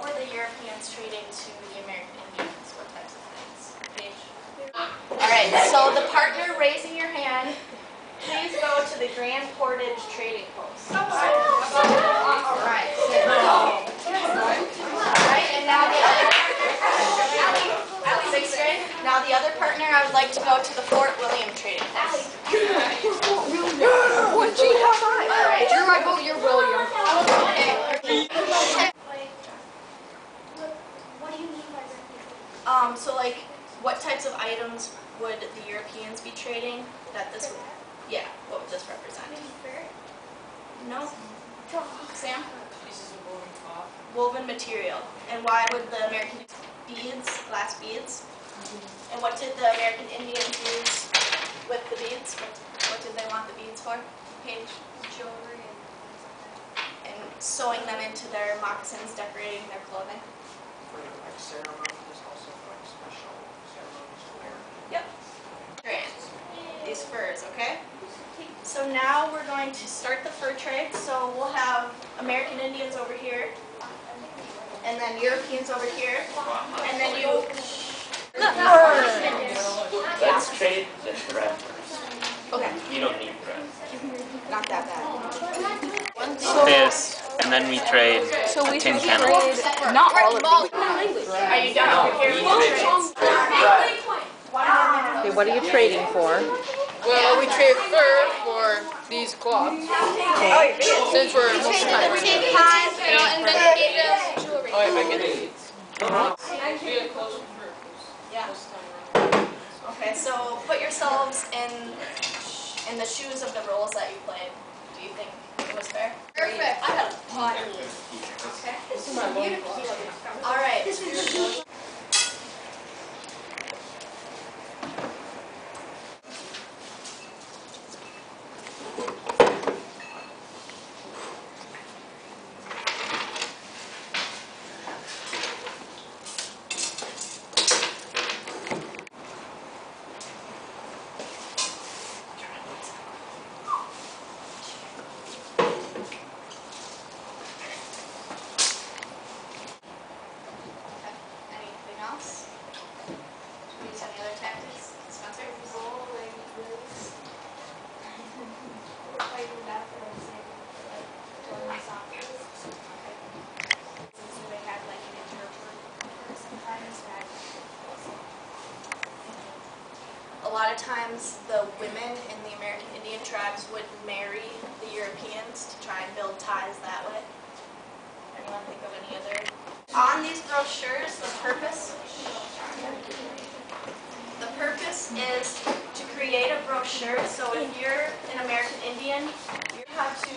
were the Europeans trading to the American Indians? What types of things? Paige? Alright, so the partner raising your hand, please go to the Grand Portage Trading Post. Alright, and now the other partner, sixth grade. Now the other partner, I would like to go to the Fort William Trading Post. What G have I? Alright. Drew, I vote you're William. Okay. What do you mean by that? So like, what types of items would the Europeans be trading that this would, yeah, what would this represent? No? Sam? Pieces of woven cloth. Woven material. And why would the American beads, glass beads? And what did the American Indians use with the beads? What did they want the beads for? Paige? Jewelry and things like that. And sewing them into their moccasins, decorating their clothing. For like ceremonies, also for like special ceremonies to wear. Yep. Great. These furs, okay? So now we're going to start the fur trade. So we'll have American Indians over here, and then Europeans over here, and then you... Let's trade the thread first. Okay, You don't need thread. not that bad. This, and then we trade So we tin should candle. trade not all of these. Are you done over here with the trades? Okay, what are you trading for? Well, we trade fur for these cloths. Since we're most of the time. And then you need jewelry. Oh, I get it. Yeah. Okay, so put yourselves in the shoes of the roles that you played. Do you think it was fair? Perfect. I got a potty. Okay. All right. Anything else? Use any other tactics? Spencer? A lot of times the women in the American Indian tribes would marry the Europeans to try and build ties that way. Anyone think of any other? On these brochures, the purpose is to create a brochure. So if you're an American Indian, you have to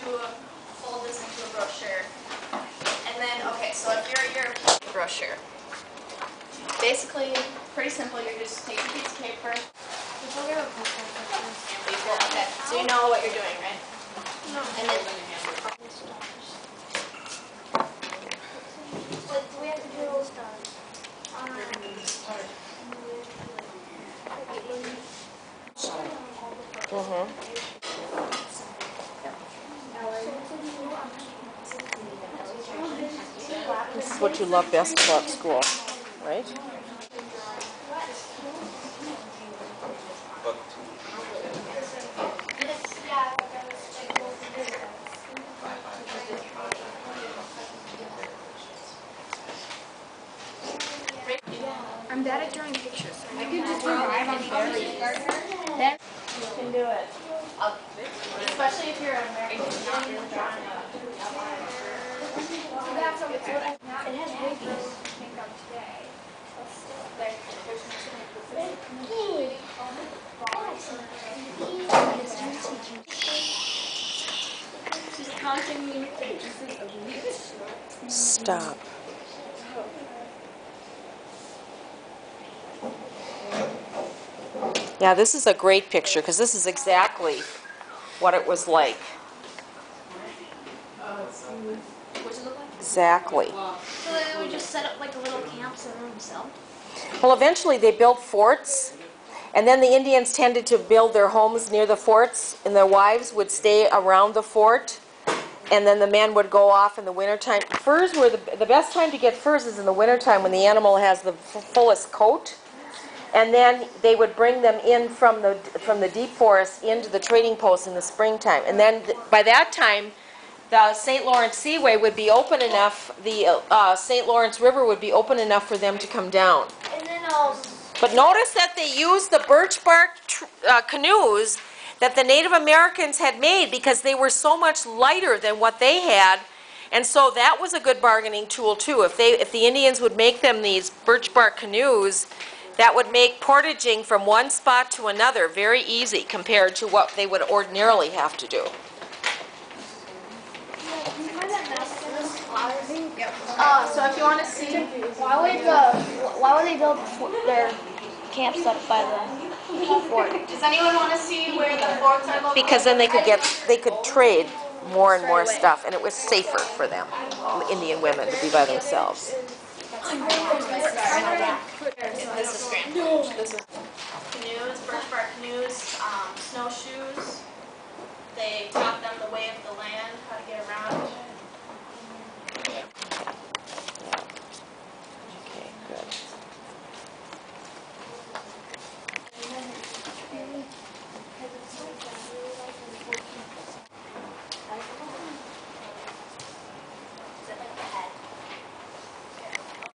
fold this into a brochure. And then, okay, so if you're a European brochure, basically, pretty simple. You just take a piece of paper. Okay, so you know what you're doing, right? No. And then, What do we have to do? This is what you love best about school, right? I'm bad at drawing pictures. you can do it. Especially if you're an American Indian drawing a outline. That's okay. It has way more makeup today. She's counting me pieces of meat. Stop. Yeah, this is a great picture because this is exactly what it was like. Exactly. So they would just set up like a little camp center themselves? Well, eventually they built forts, and then the Indians tended to build their homes near the forts, and their wives would stay around the fort, and then the men would go off in the wintertime. Furs were the best time to get furs is in the wintertime when the animal has the fullest coat. And then they would bring them in from the deep forest into the trading post in the springtime. And then by that time, the St. Lawrence Seaway would be open enough, the St. Lawrence River would be open enough for them to come down. And then But notice that they used the birch bark canoes that the Native Americans had made because they were so much lighter than what they had. And so that was a good bargaining tool too. If the Indians would make them these birch bark canoes, that would make portaging from one spot to another very easy compared to what they would ordinarily have to do. So if you want to see, why would they build their camp set up by the fort? does anyone want to see where the forts are located? Because then they could trade more and more stuff, and it was safer for them, Indian women, to be by themselves. This is Grand Village. This is canoes, birch bark canoes, snowshoes. They taught them the way of the